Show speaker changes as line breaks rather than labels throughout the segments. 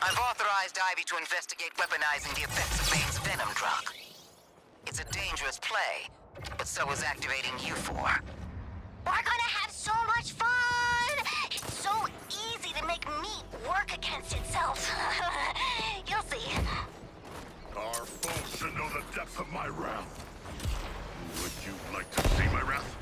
I've authorized Ivy to investigate weaponizing the effects of Bane's venom drug. It's a dangerous play, but so is activating U4.
We're gonna have so much fun! It's so easy to make meat work against itself. You'll see.
Our foes should know the depth of my wrath. Would you like to see my wrath?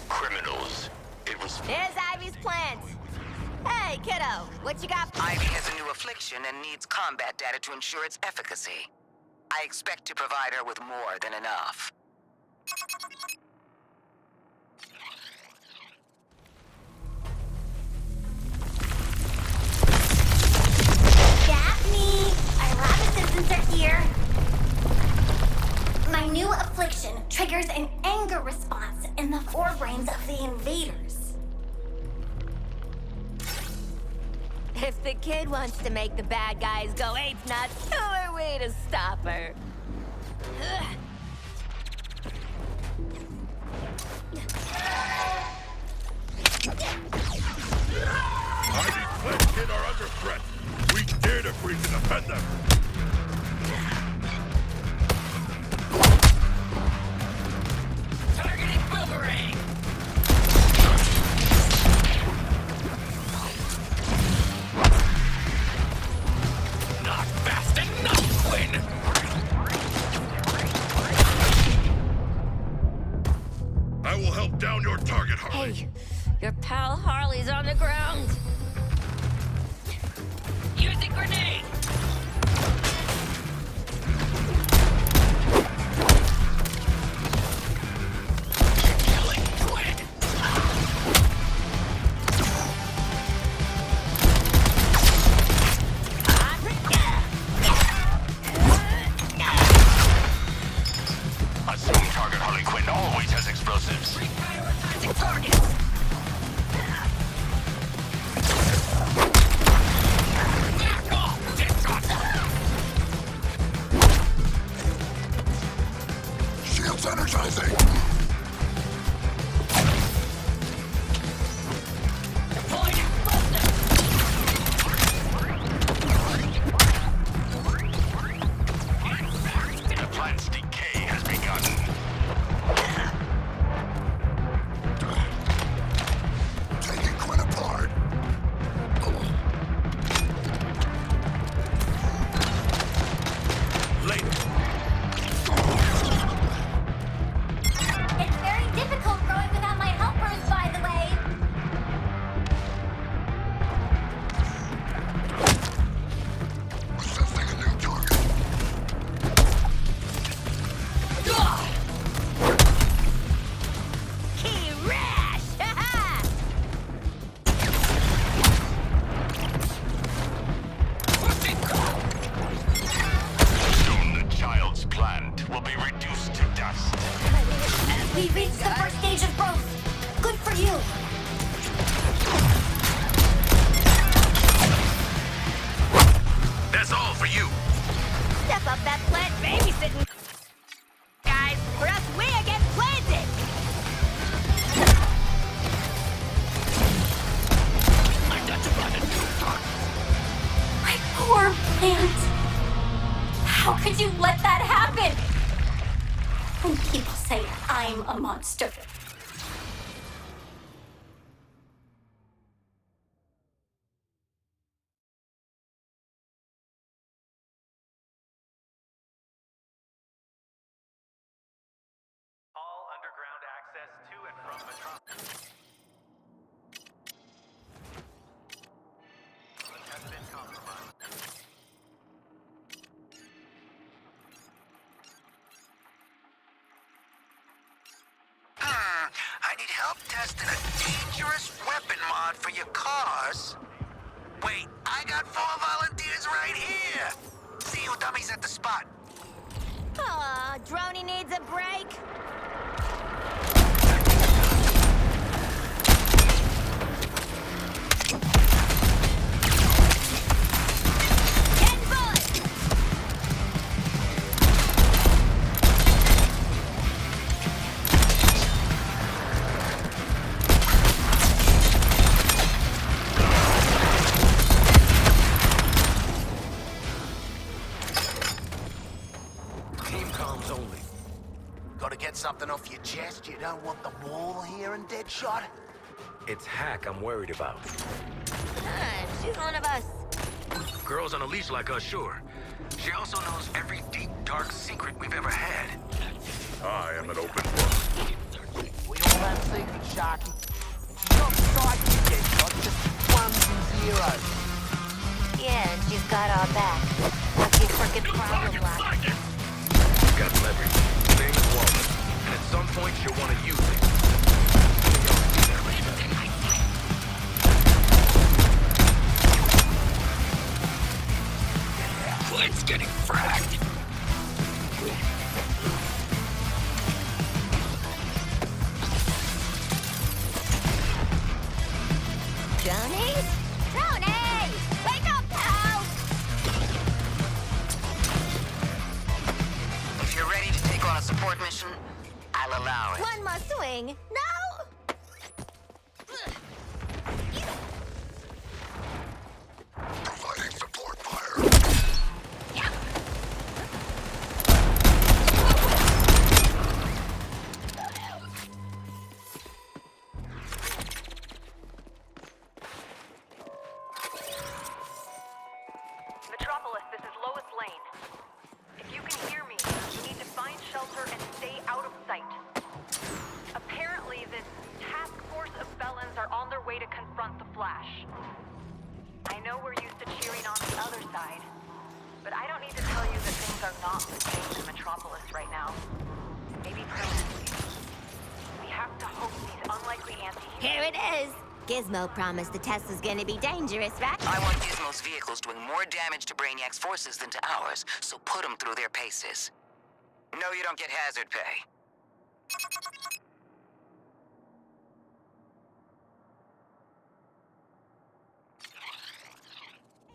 Criminals. It was...
There's Ivy's plant. Hey, kiddo, what you got?
Ivy has a new affliction and needs combat data to ensure its efficacy. I expect to provide her with more than enough.
Daphne! Our lab assistants are here. My new affliction triggers an anger response in the forebrains of the invaders.
If the kid wants to make the bad guys go ape nuts, who are we to stop her? Ugh.
Ivy's plant kid are under threat. We dared agree to defend them.
Targeting boomerang! Not fast enough, Quinn!
I will help down your target, Harley.
Hey, your pal Harley's on the ground.
Using grenade! Killing Quinn! Assume target Harley Quinn always has explosives. Reprioritizing targets!
Shields energizing.
Deploying explosives! The plant's decay has begun.
Taking Quinn apart. Later.
It's very difficult growing without my helpers, by the way.
Assessing a new target.
Key rash!
Soon the child's plant will be reduced to dust.
We reached the first stage of growth. Good for you.
That's all for you.
Step up that plant babysitting, guys, or else we get planted!
I've got to run a new target.
My poor plant. How could you let that happen? When people say I'm a monster.
All underground access to and from Metropolis has been compromised.
I need help testing a dangerous weapon mod for your cars. Wait, I got 4 volunteers right here. See you dummies at the spot.
Aw, Droney needs a break. Ten bullets!
something off your chest? You don't want the wall here in Deadshot?
It's Hack I'm worried about.
Shoot one of us.
Girls on a leash like us, sure. She also knows every deep, dark secret we've ever had.
I am an open book.
We all have secrets, Sharky. And she's not psychic, Deadshot, just ones and zeros.
Yeah, and she's got our back. What's your frickin' problem, Black?
She's got leverage, big wallet, and at some point she'll want to use it. It's getting fragged.
Johnny? Tony! Wake up, pal!
If you're ready to take on a support mission, I'll allow it.
One more swing. No!
Providing support fire.
Metropolis, this is Lois Lane. If you can hear me, you need to find shelter and stay out of sight. Apparently, this task force of felons are on their way to confront the Flash. I know we're used to cheering on the other side, but I don't need to tell you that things are not the same in Metropolis right now. Maybe permanently. We have to hope these unlikely anti-heroes...
Here it is. Gizmo promised the test was gonna be dangerous, right?
I want Gizmo's vehicles doing more damage to Brainiac's forces than to ours, so put them through their paces. No, you don't get hazard pay.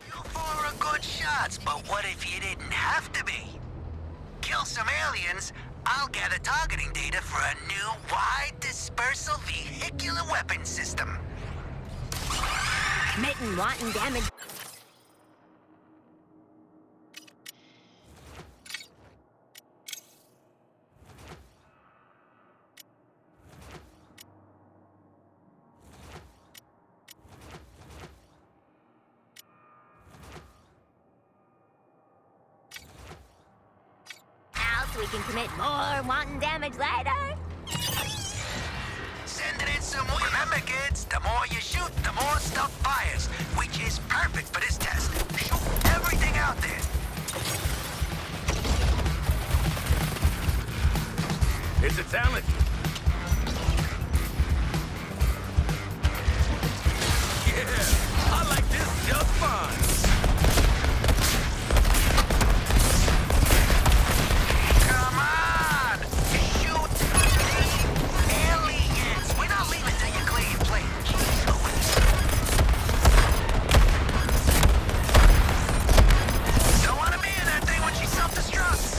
You four are good shots, but what if you didn't have to be? Kill some aliens, I'll gather targeting data for a new wide dispersal vehicular weapon system.
Committing wanton damage. Else we can commit more wanton damage later.
Sending in some... Remember, kids, the more you shoot, the more stuff fires, which is perfect for this test. Shoot everything out there.
It's a talent. Yeah, I like this just fine.
Come on! Shoot the aliens! We're not leaving till you clear your plate. Jeez Louise. Don't want to be in that thing when she self-destructs.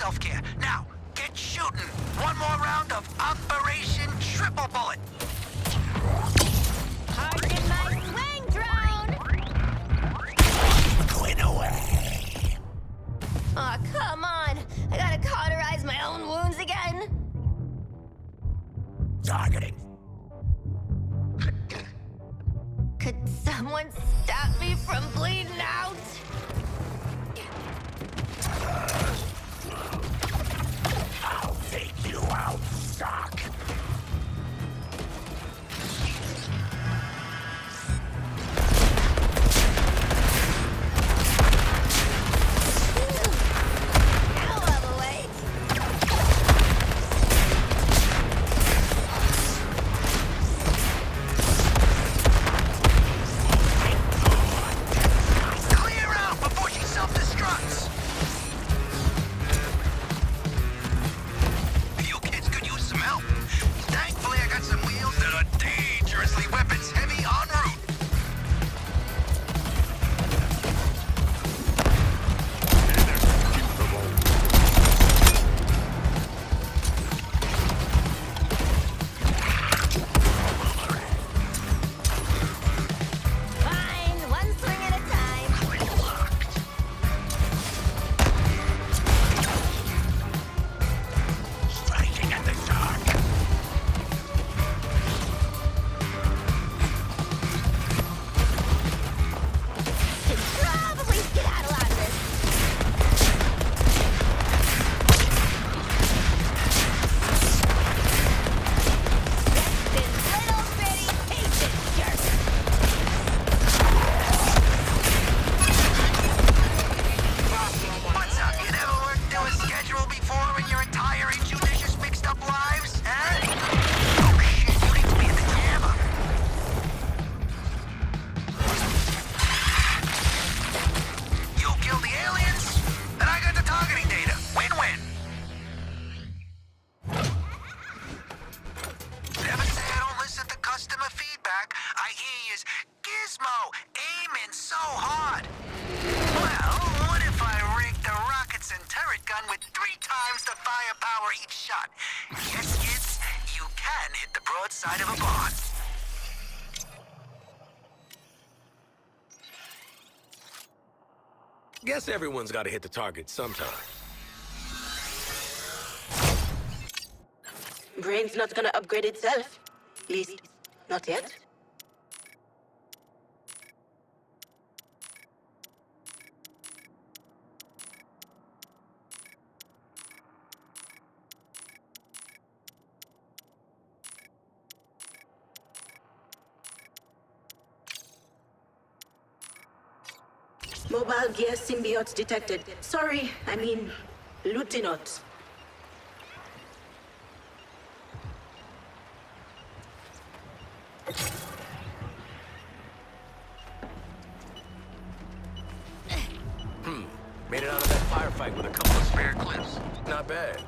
self-care. Now, get shooting. One more round of Operation Triple Bullet.
Harken my swing drone!
Quit away.
Aw, come on! I gotta cauterize my own wounds again?
Targeting.
Could someone stop me from bleeding out?
I'll take you out, Sock.
Out of the way!
Clear out before she self-destructs. You kids could use some help. Thankfully, I got some wheels that are dangerously weapons heavy en route.
Fine, one swing at a time.
Striking at the shark.
Should probably skedaddle out of this. This little bitty patient jerk.
What's up? You never worked through a schedule before in your entire injudicious mixed up lives? Huh? Oh shit, you need to be at the camera. You killed the aliens, and I got the targeting data. Win-win. Never say I don't listen to customer feedback. I hear you's Gizmo aiming so hard. Well, what if I rigged the rockets and turret gun with 3 times the firepower each shot? Yes, kids, you can hit the broadside of a barn.
Guess everyone's gotta hit the target sometime.
Brain's not gonna upgrade itself. At least, not yet. Mobile gear symbiotes detected. Sorry, I mean, Lieutenant.
Made it out of that firefight with a couple of spare clips. Not bad.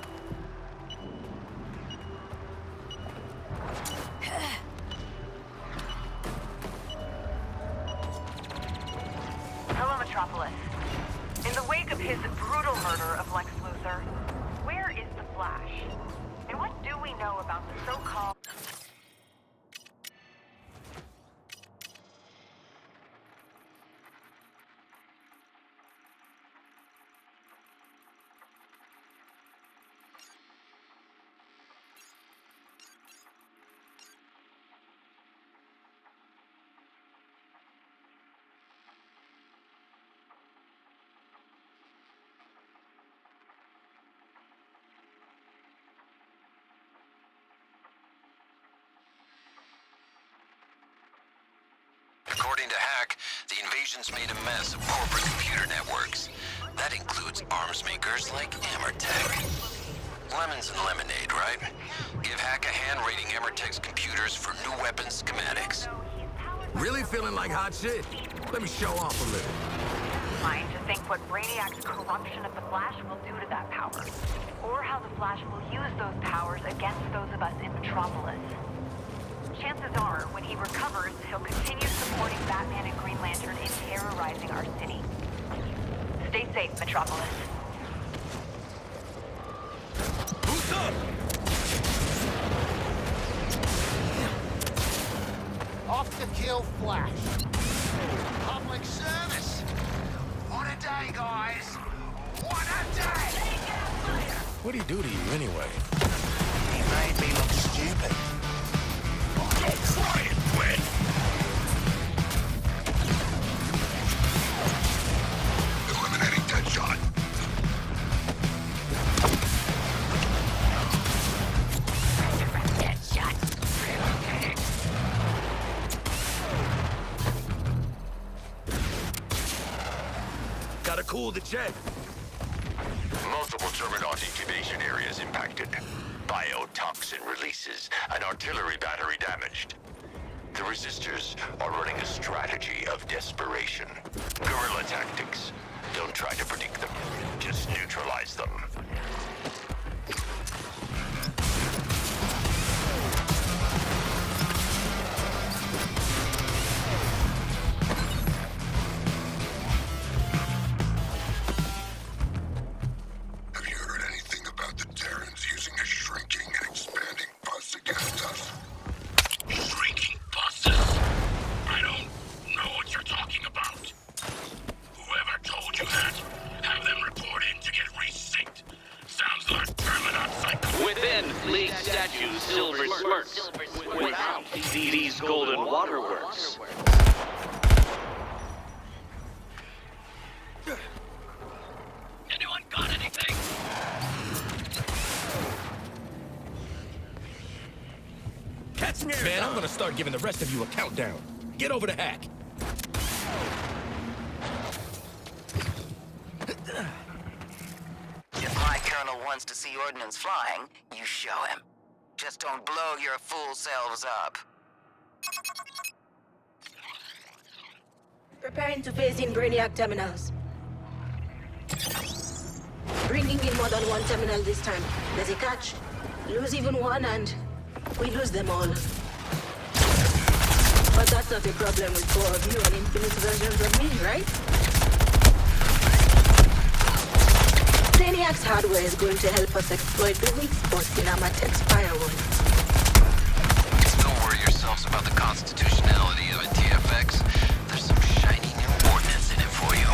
Hello, Metropolis. In the wake of his brutal murder of Lex Luthor, where is the Flash? And what do we know about the so-called...
According to Hack, the invasion's made a mess of corporate computer networks. That includes arms makers like Amertech. Lemons and lemonade, right? Give Hack a hand rating Amertech's computers for new weapon schematics.
Really feeling like hot shit? Let me show off a little.
Mind to think what Brainiac's corruption of the Flash will do to that power. Or how the Flash will use those powers against those of us in Metropolis. Chances are, when he recovers, he'll continue supporting Batman and Green Lantern in terrorizing our city. Stay safe, Metropolis.
real flash. Public service. What a day, guys. What a day!
What'd he do to you anyway?
He made me look stupid.
Don't try it, Gwen! Eliminating Deadshot.
Gotta cool the jet.
Multiple Terminaut incubation areas impacted. Biotoxin releases and artillery battery damaged. The resistors are running a strategy of desperation. Guerrilla tactics. Don't try to predict them. Just neutralize them. Have you heard anything about the Terrans using a shrinking and expanding bus against us? Shrinking buses? I don't know what you're talking about. Whoever told you that, have them report in to get resynced. Sounds like Terminaut psycho.
Within, League statues Silver Smirks. Without, these golden waterworks.
Anyone got anything?
Man, I'm gonna start giving the rest of you a countdown. Get over to Hack.
If my colonel wants to see ordnance flying, you show him. Just don't blow your fool selves up.
Preparing to face in Brainiac terminals. Bringing in more than one terminal this time. There's a catch. Lose even one and we lose them all. But that's not a problem with four of you and infinite versions of me, right? Brainiac's hardware is going to help us exploit the weak spots in Amatech's firewall.
Don't worry yourselves about the constitutionality of a TFX. There's some shiny new ordnance in it for you.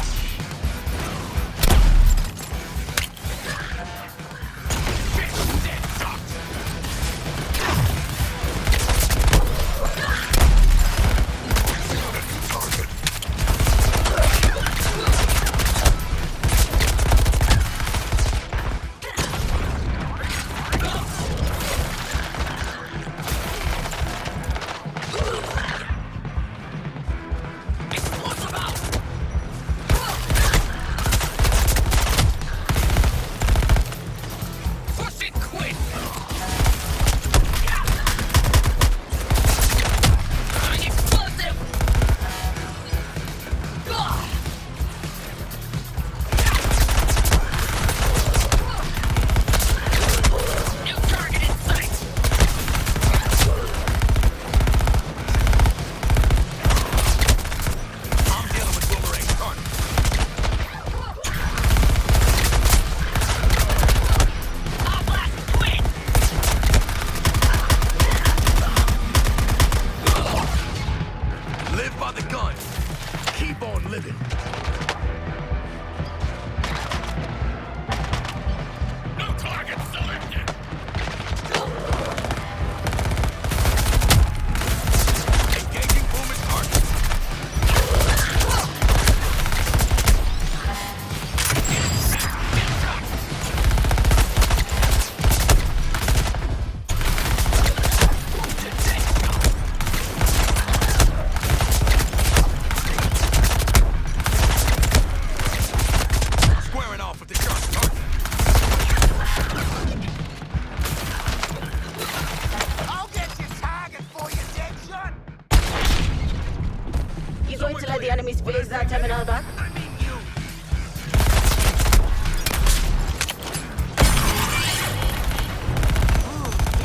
Phase that terminal back.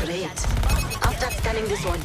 Great. After scanning this one.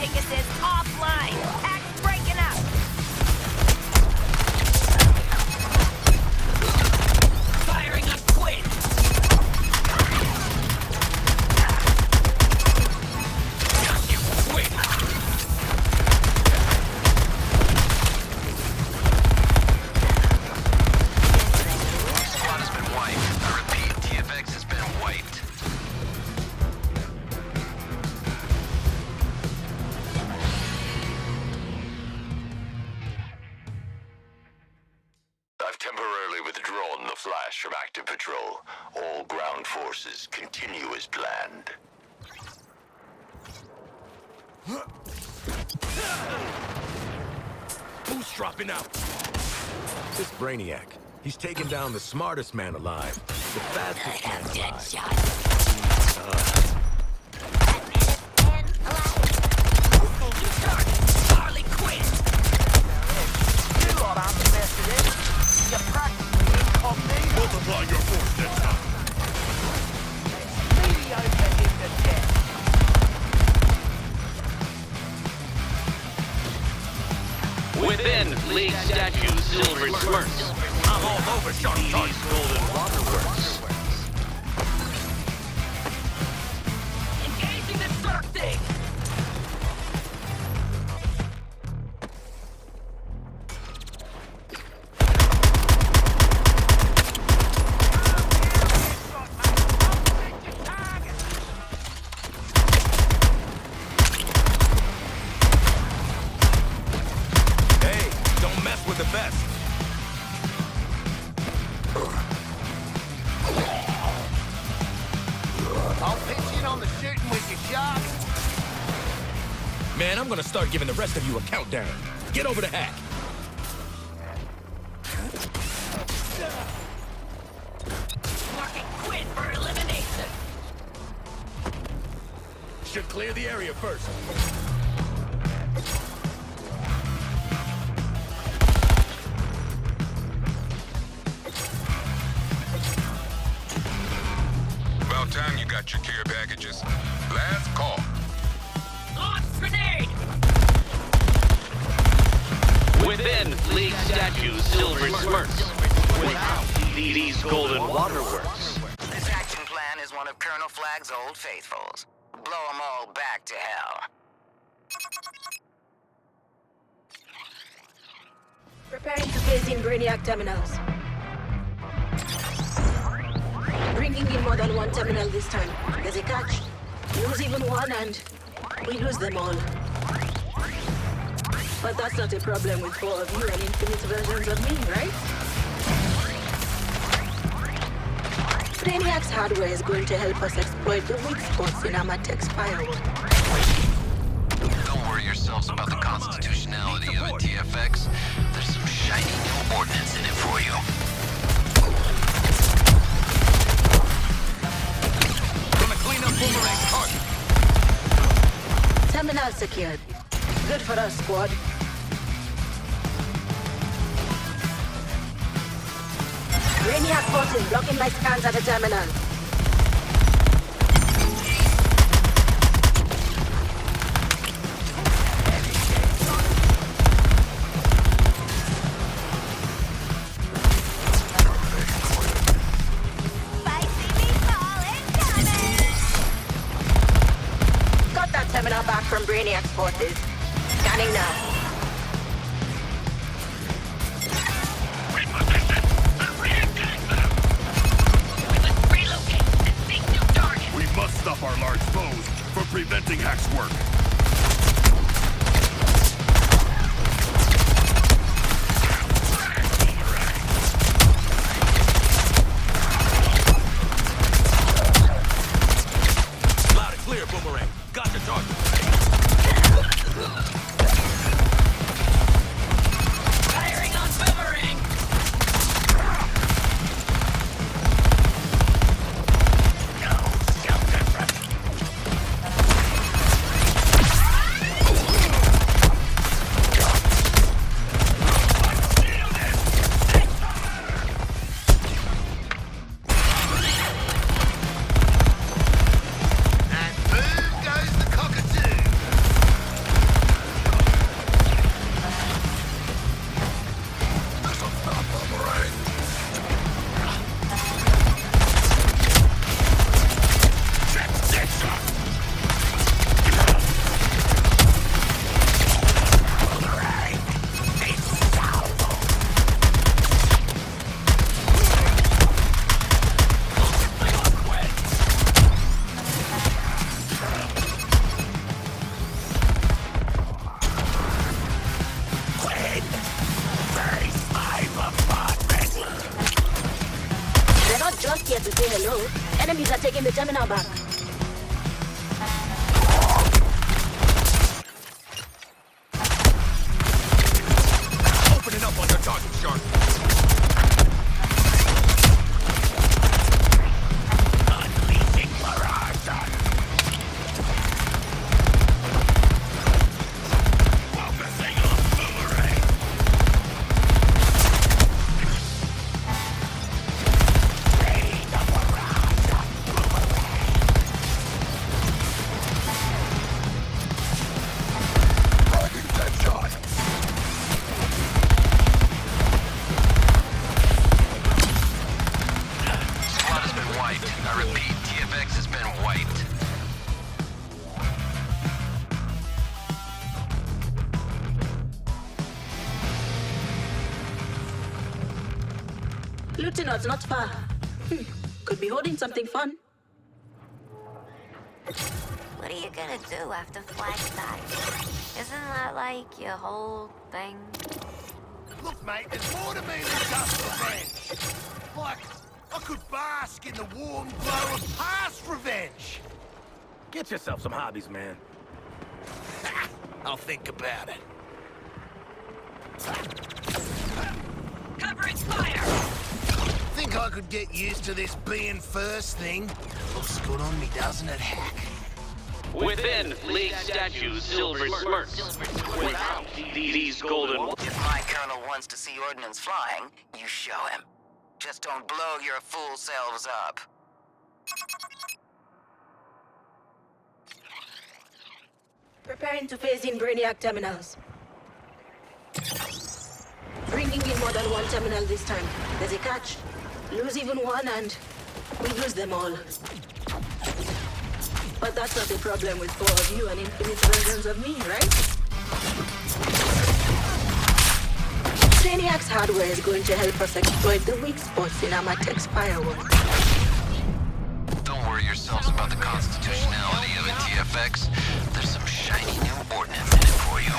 Vegas is offline. Hack's breaking up.
Firing up Quinn! Got you, Quinn!
Squad has been wiped. I repeat, TFX has been wiped.
I've temporarily withdrawn the Flash from active patrol. All ground forces continue as planned.
Who's dropping out? This Brainiac. He's taken down the smartest man alive. The fastest man alive.
Harley Quinn!
You lot aren't the best at it. You're practically incognito.
Multiply your force next time.
Mediocre in the death.
Within, League statues Silver Smirks.
I'm all over Shark Tank.
TD's Golden Waterworks.
Engaging the shark thing!
Hey, don't mess with the best.
I'll pitch in on the shooting with your shark.
Man, I'm gonna start giving the rest of you a countdown. Get over to Hack.
Marking Quinn for elimination!
Should clear the area first.
About time you got your care packages. Last call.
Launch grenade!
Within, League statues Silver Smirks. Without, TD's Golden Waterworks.
This action plan is one of Colonel Flagg's old faithfuls. Blow them all back to hell.
Preparing to place in Brainiac terminals. Bringing in more than one terminal this time. There's a catch. Lose even one and we lose them all. But that's not a problem with 4 of you and infinite versions of me, right? Brainiac's hardware is going to help us exploit the weak spots in Amatech's firewall.
Don't worry yourselves about the constitutionality of a TFX. There's some shiny new ordnance in it for you.
Gonna clean up Boomerang's target.
Terminal secured. Good for us, squad. Brainiac forces blocking my scans at the terminal. Got that terminal back from Brainiac's forces. Scanning now.
We must stop our large foes from preventing Hack's work.
Loud and clear, Boomerang. Got your target.
Firing on Boomerang! No, self-defense.
just here to say hello. Enemies are taking the terminal back.
Opening up on your target, Shark. Unleashing Horizon. Focusing on Boomerang. Raid the Horizon, Boomerang. Target that shot.
Squad has been wiped. I repeat, TFX has been wiped.
Lieutenant's not far. Could be holding something fun.
What are you gonna do after Flag dies? Isn't that like your whole thing?
Look, mate, there's more to me than just revenge. Like, I could bask in the warm glow of past revenge.
Get yourself some hobbies, man.
I'll think about it.
Covering fire!
Think I could get used to this being first thing? Looks good on me, doesn't it, Hack?
Within, League statues, silver smirks. Without, these golden...
If my colonel wants to see ordnance flying, you show him. Just don't blow your fool selves up.
Preparing to phase in Brainiac terminals. Bringing in more than one terminal this time. There's a catch. Lose even one and we lose them all. But that's not a problem with 4 of you and infinite versions of me, right? Brainiac's hardware is going to help us exploit the weak spots in Amatech's firewall.
Don't worry yourselves about the constitutionality of a TFX. There's some shiny new ordnance in it for you.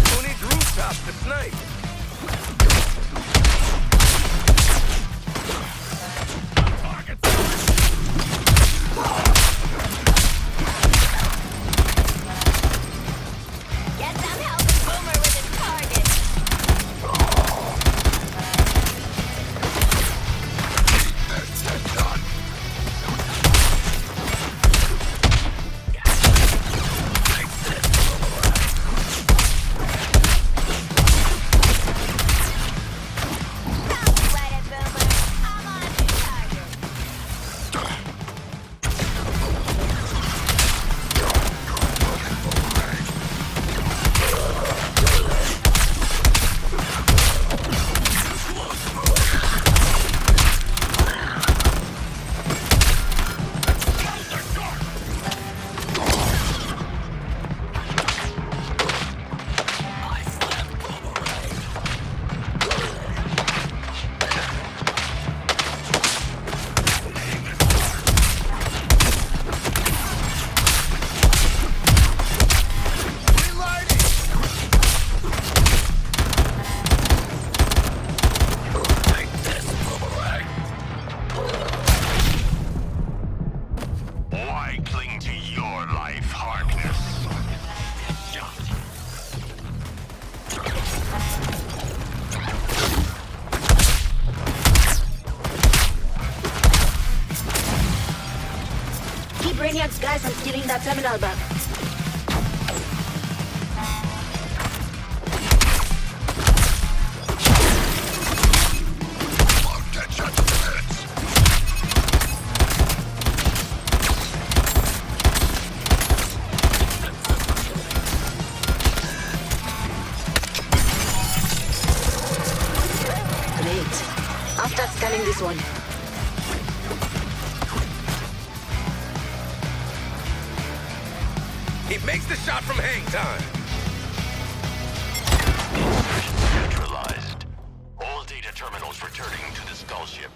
Who needs rooftops to snipe?
Guess I'm helping Boomer with his target. Don't sweat it, Boomer. I'm on your target.
Why cling to your life, Harkness?
Keep Brainiac's guys from stealing that terminal back.
Dead shot to the heads.
Great. After scanning this one.
He makes the shot from hang time.
Neutralized. All data
terminals returning to the Skull Ship.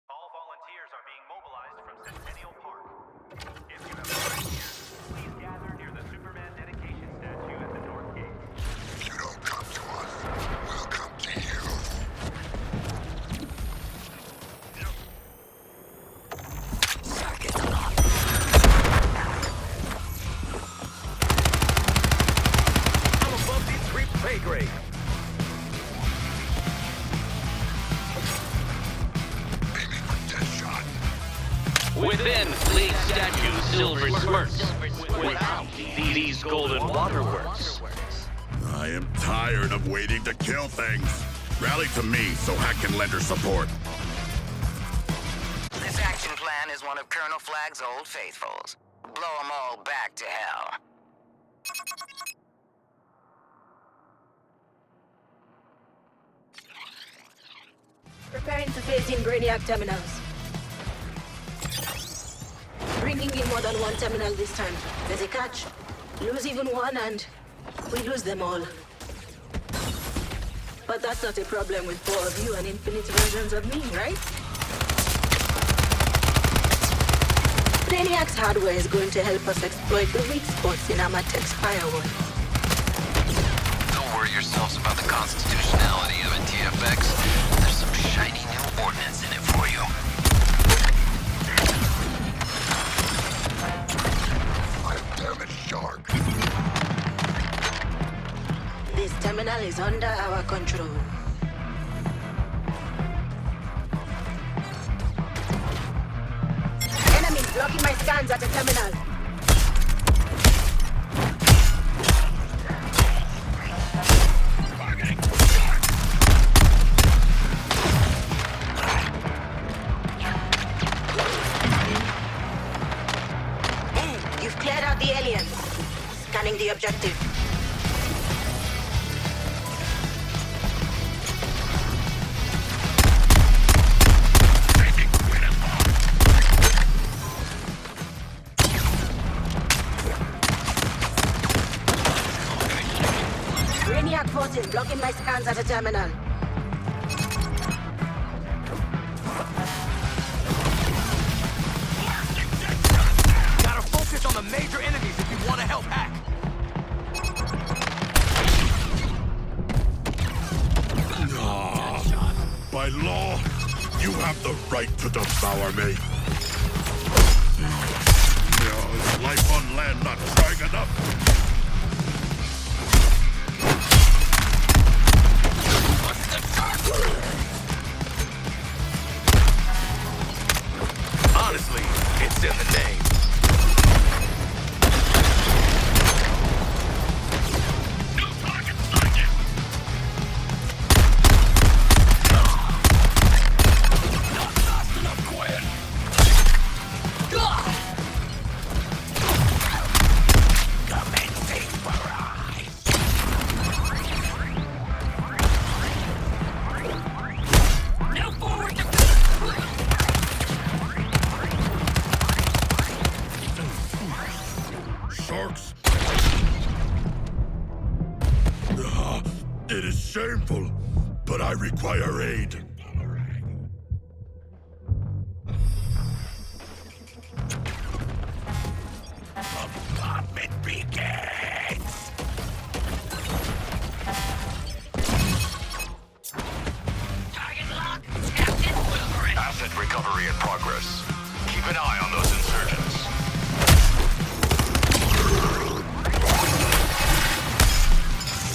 All volunteers are being mobilized from Centennial Park. If you have volunteers, please gather near the Superman dedication statue at the North Gate.
If you don't come to us, we'll come to you.
I'm above these creep pay grade.
Aiming for Deadshot.
Within, League statue Silver Smirks. Without, these golden waterworks.
I am tired of waiting to kill things. Rally to me so Hack can lend her support.
This action plan is one of Colonel Flagg's old faithfuls. Blow them all back to hell.
Preparing to face in Brainiac terminals. Bringing in more than one terminal this time. There's a catch. Lose even one and we lose them all. But that's not a problem with 4 of you and infinite versions of me, right? Brainiac's hardware is going to help us exploit the weak spots in Amatech's firewall.
Don't worry yourselves about the constitutionality of a TFX. There's some shiny new ordnance in it for you.
Damn it, Shark.
This terminal is under our control. Enemy blocking my scans at the terminal. You've cleared out the aliens. Scanning the objective. Brainiac forces blocking my scans at a terminal.
Gotta focus on the major enemies if you want to help Hack.
By law, you have the right to devour me. Is life on land not trying enough?
Honestly, it's in the name.
Sharks? It is shameful, but I require aid. Bombardment begins!
Target lock, Captain. Asset recovery in progress. Keep an eye on those insurgents.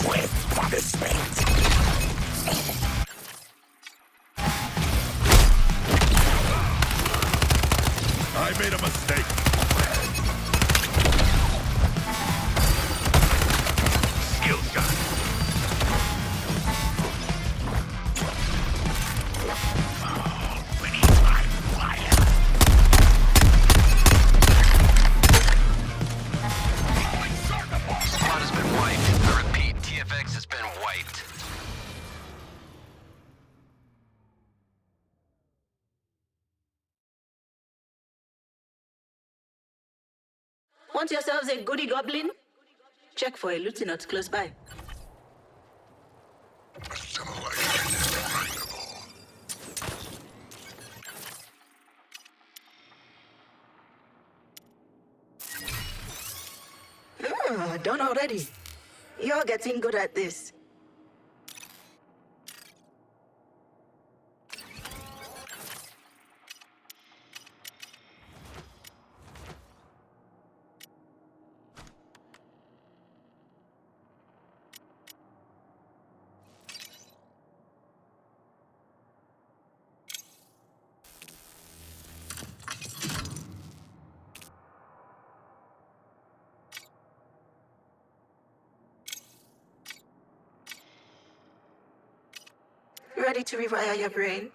With punishment.
Want yourselves a goody goblin? Check for a Lutinot close by.
Assimilation is inevitable.
Done already. You're getting good at this. Ready to rewire your brain?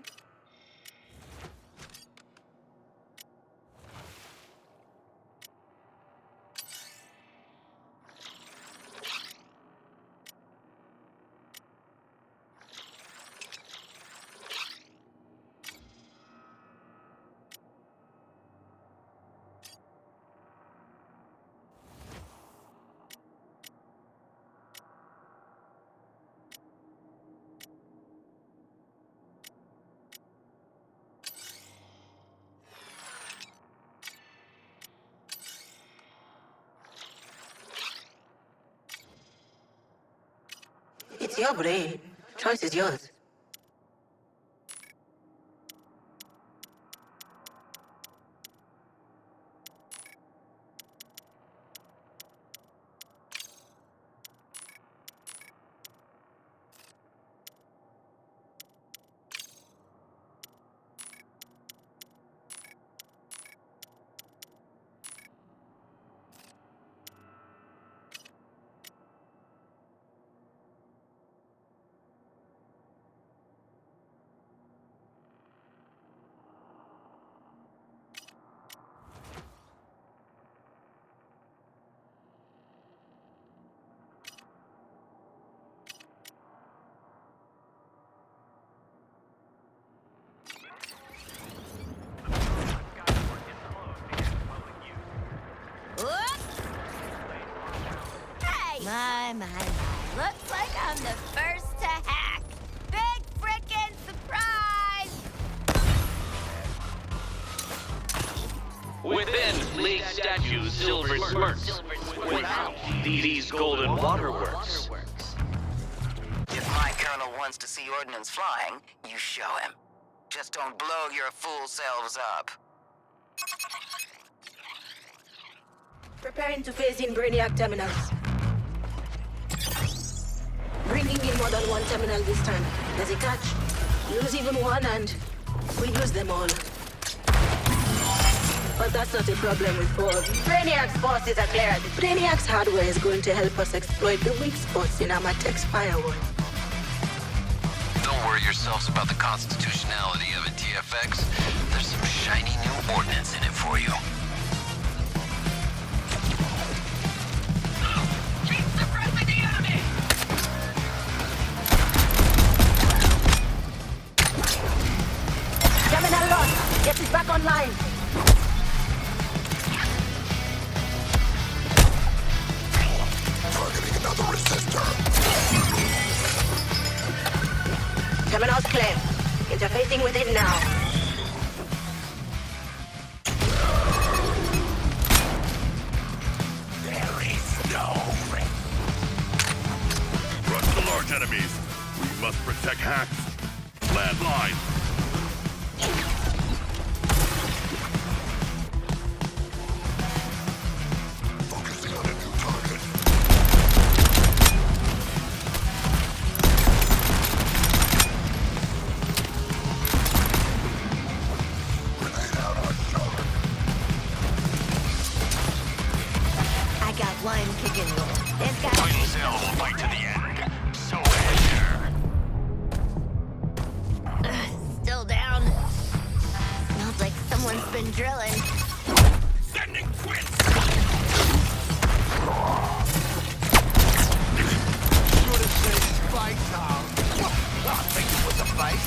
It's your brain. Choice is yours.
My. Looks like I'm the first to hack. Big frickin' surprise!
Within lay statues silver smirks. Without these golden waterworks.
If my colonel wants to see ordnance flying, you show him. Just don't blow your fool selves up.
Preparing to phase in Brainiac terminals. Bringing in more than one terminal this time. There's a catch. Lose even one and we lose them all. But that's not a problem with Ford. Brainiac's forces are cleared. Brainiac's hardware is going to help us exploit the weak spots in Armatech's firewall.
Don't worry yourselves about the constitutionality of it, TFX. There's some shiny new ordnance in it for you.
Terminal lost. Get it back online.
Targeting another resistor.
Terminal's clear. Interfacing with it now.
There is no risk.
Rush the large enemies. We must protect hacks. Landline.
Focusing on a new target. Grenade out on shoulder.
I got one kicking you. This guy.
Cell will fight to the end. So Azure.
Still down. Smells like someone's been drilling.
Sending quits.
Should have said fight out. I think it was a fight.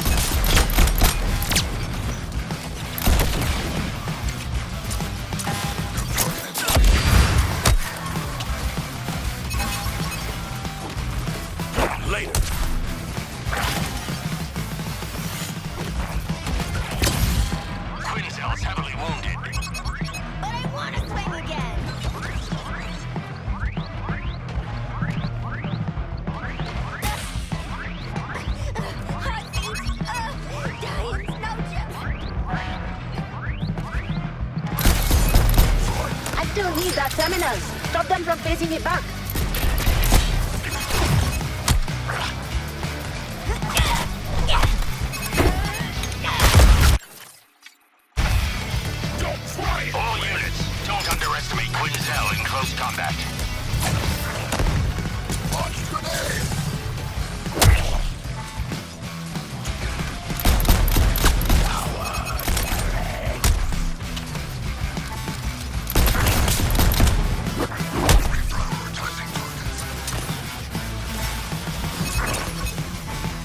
don't need that terminal. Stop them from facing it back.
Don't try it!
All units, don't underestimate Quinzel in close combat.
Launch grenade!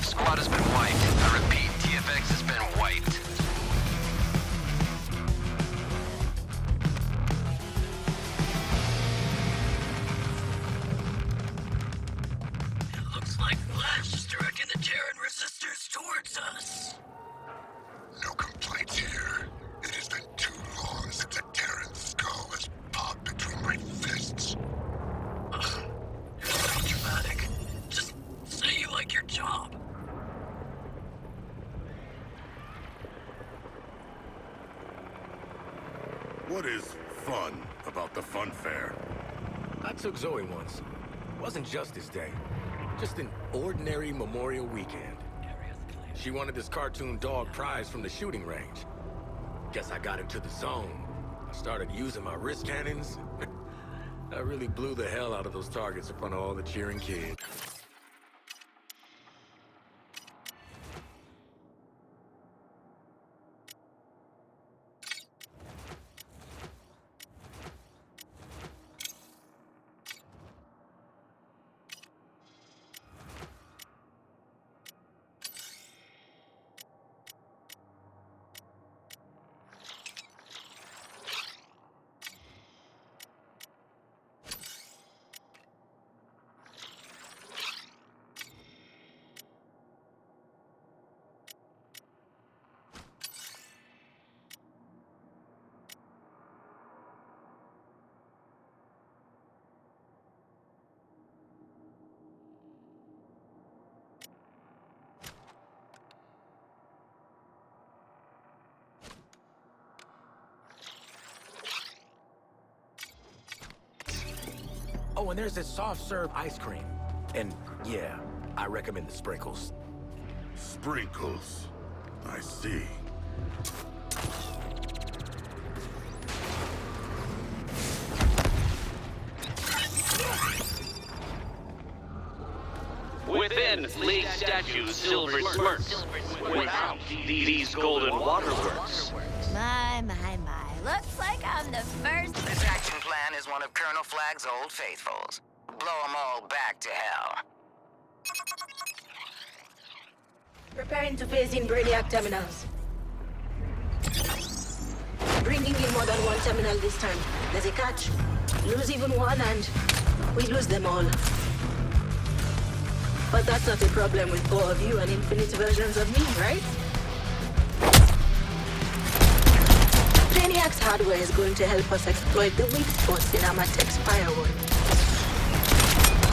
Squad has been wiped. I repeat, TFX has been wiped.
It looks like Flash is directing the Terran resistors towards us.
No complaints here. It has been too long since a Terran skull has popped between my fists.
You're so dramatic. Just say you like your job.
What is fun about the fun fair?
I took Zoe once. It wasn't Justice Day. Just an ordinary Memorial weekend. She wanted this cartoon dog prize from the shooting range. Guess I got into the zone. I started using my wrist cannons. I really blew the hell out of those targets in front of all the cheering kids. Oh, and there's this soft-serve ice cream. And yeah, I recommend the sprinkles.
Sprinkles. I see.
Within, League statues Silver smirks. Without, these golden waterworks.
My. Looks like I'm the first.
This action plan is one of Colonel Flagg's old faithfuls. Blow them all back to hell.
Preparing to face in Brainiac terminals. Bringing in more than one terminal this time. There's a catch. Lose even one and we lose them all. But that's not a problem with 4 of you and infinite versions of me, right? Brainiac's hardware is going to help us exploit the weak spots in Amatech's firewall.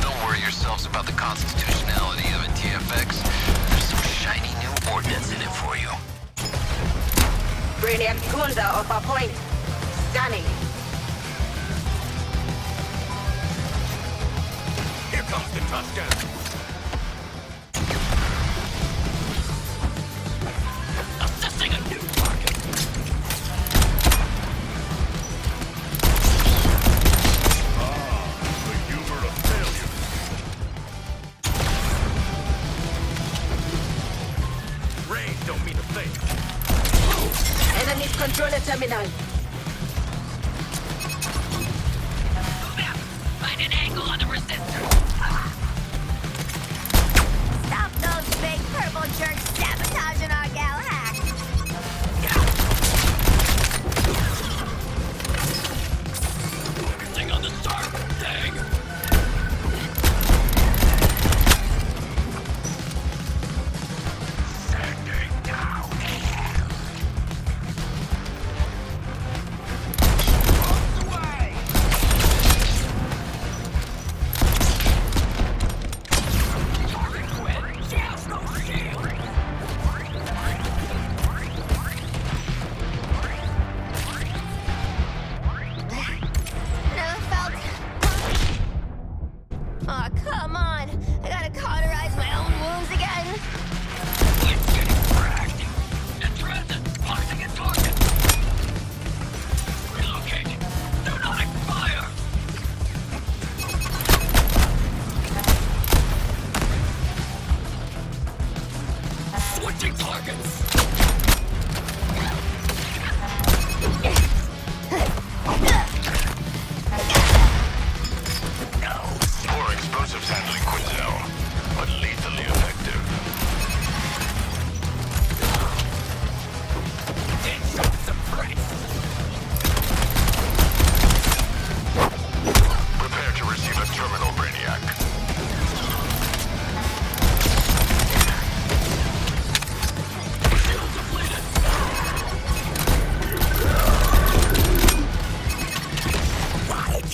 Don't worry yourselves about the constitutionality of a TFX. There's some shiny new ordnance in it for you.
Brainiac goons are off our point. Scanning.
Here comes the touchdown.
Assessing a new target.
The humor of failure.
Range don't mean a thing.
Enemies control the terminal.
Find an angle on the resistor.
Stop those big purple jerks sabotaging our gal hack.
Everything on the start. Dang. Sending down.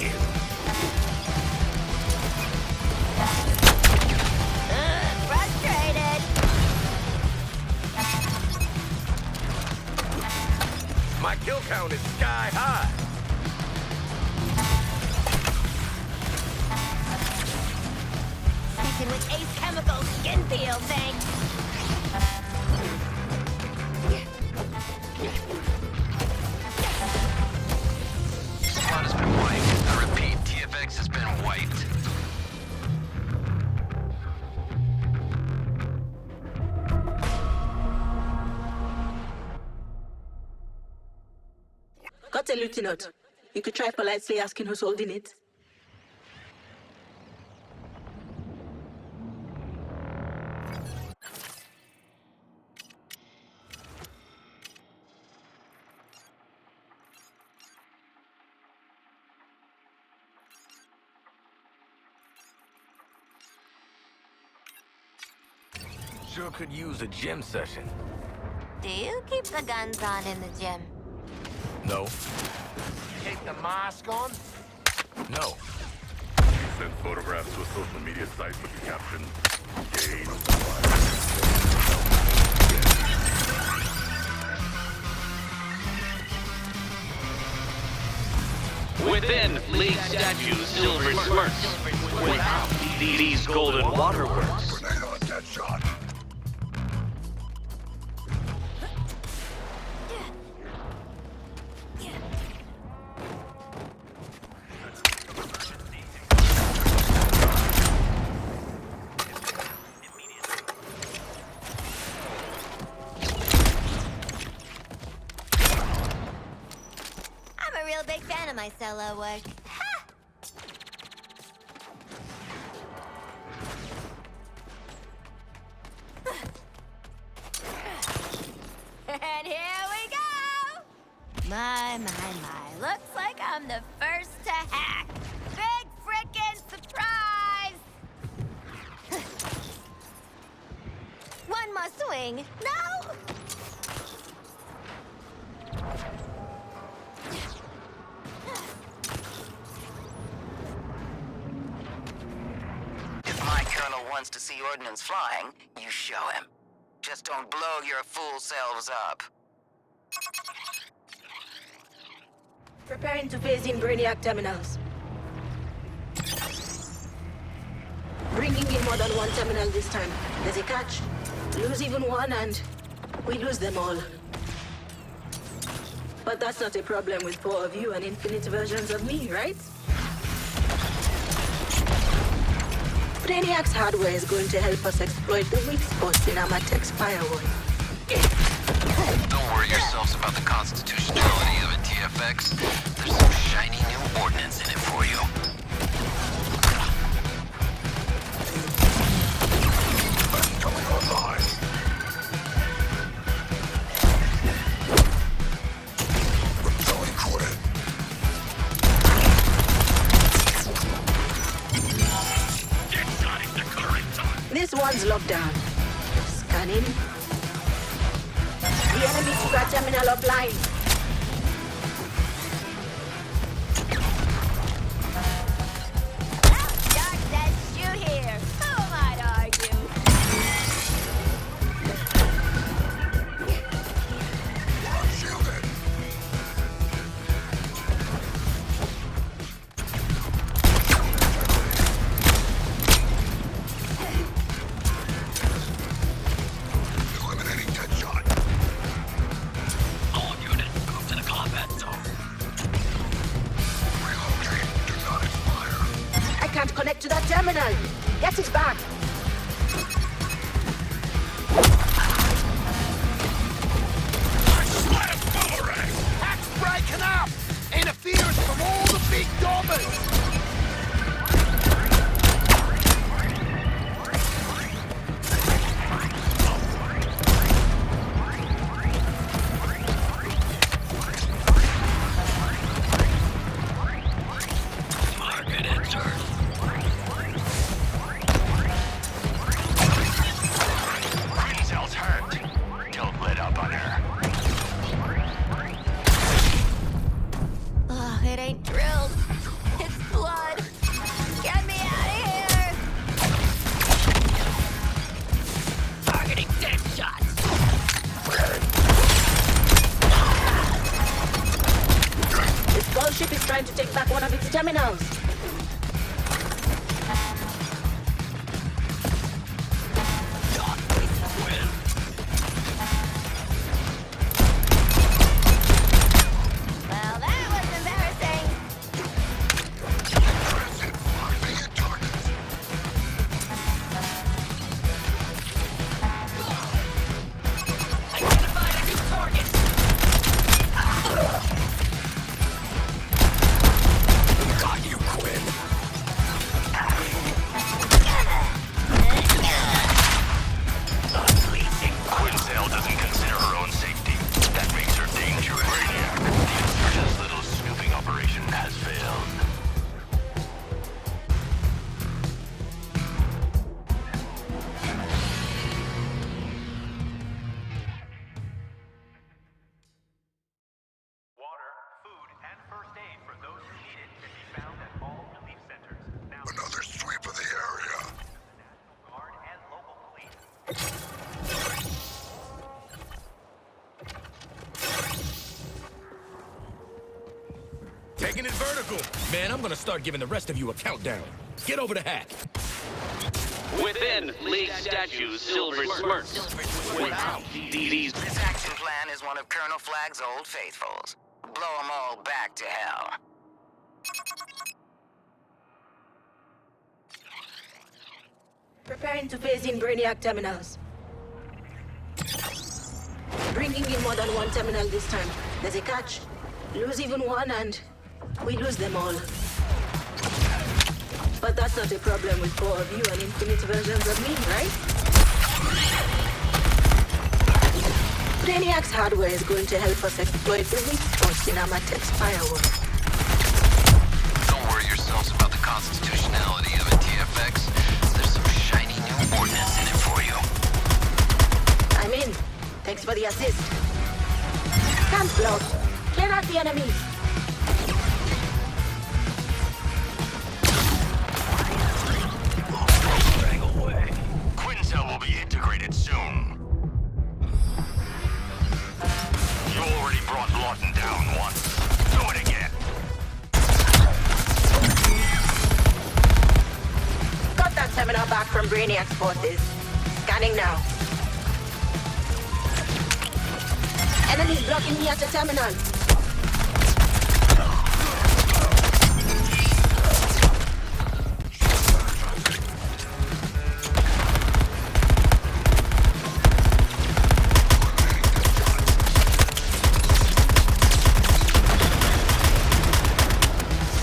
you.
Frustrated.
My kill count is sky high.
Sticking with Ace Chemical skin peel, thanks.
Squad has been wiped. I repeat, TFX has been wiped.
Got a lieutenant. You could try politely asking who's holding it.
Sure could use a gym session.
Do you keep the guns on in the gym?
No.
Keep the mask on?
No.
Send photographs to a social media site with the caption, "Gay."
Within, League statues Silver Smirks. Without, these golden waterworks.
Grenade on Deadshot.
I'm a real big fan of my solo work. Ha! And here we go! My. Looks like I'm the first to hack. Big frickin' surprise! One more swing. No!
If my colonel wants to see ordnance flying, you show him. Just don't blow your fool selves up.
Preparing to phase in Brainiac terminals. Bringing in more than one terminal this time. There's a catch. Lose even one and we lose them all. But that's not a problem with 4 of you and infinite versions of me, right? Brainiac's hardware is going to help us exploit the weak spots in Amatech's firewall.
Don't worry yourselves about the constitutionality of it, TFX. There's some shiny new ordnance in it for you.
Coming online. Repelling quit. Deadshot is the current time.
This one's locked down. Scanning. The enemy took our terminal offline.
Doc says shoot here. Who am I to argue?
Shielded. Eliminating Deadshot.
All units, move to the combat zone.
Relocate. Do not expire.
I can't connect to that terminal. Get it back.
Hack's breaking up! Interference from all the big dobbers!
Target entered.
back one of its terminals.
Well, that was embarrassing.
Got you, Quinn.
Quinzel doesn't consider her own safety. That makes her dangerous. The insurgent's little snooping operation has failed.
Water, food, and first aid for those who need it can be found at all relief centers. Now,
Another sweep of the area.
National Guard and local police.
Taking it vertical. Man, I'm gonna start giving the rest of you a countdown. Get over to Hack.
Within, League statues, silver smirks. Without, these...
This action plan is one of Colonel Flagg's old faithfuls. Blow them all back to hell.
Preparing to phase in Brainiac terminals. Bringing in more than one terminal this time. There's a catch. Lose even one and we lose them all. But that's not a problem with 4 of you and infinite versions of me, right? Brainiac's hardware is going to help us exploit the weak spots in Amatech's firewall.
Don't worry yourselves about the constitutionality of a TFX. There's some shiny new ordnance in it for you.
I'm in. Thanks for the assist. Camp block. Clear out the enemies.
Quinzel will be integrated soon. You already brought Lawton down once. Do it again.
Got that terminal back from Brainiac's forces. Scanning now. Enemies blocking me at the terminal.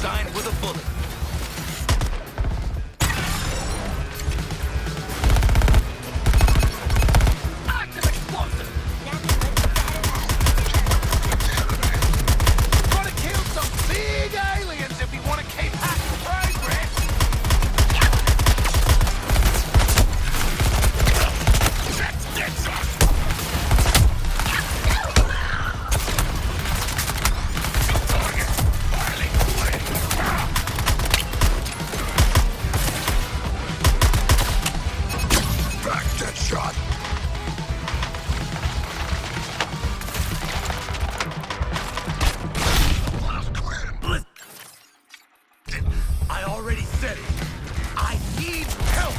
Signed with a bullet.
Gotta kill some big aliens if we want to keep having progress.
Back, dead shot.
I already said it. I need help.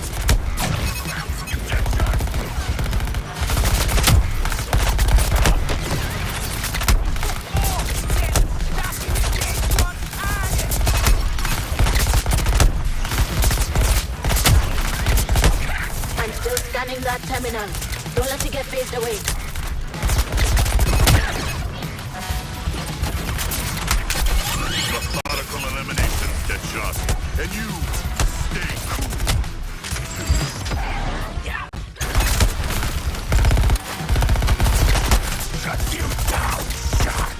I'm still scanning that terminal. Don't let it get phased away.
Methodical elimination, Deadshot. And you, stay cool. Shut you down, shot.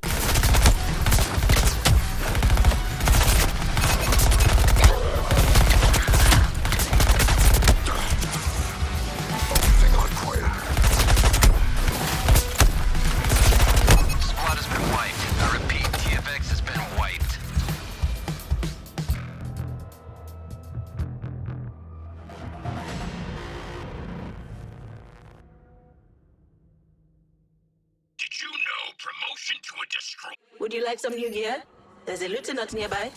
Focusing on Quinn.
Squad has been wiped. I repeat, TFX has been wiped.
Did you know promotion to a destroyer?
Would you like some new gear? There's a lieutenant nearby.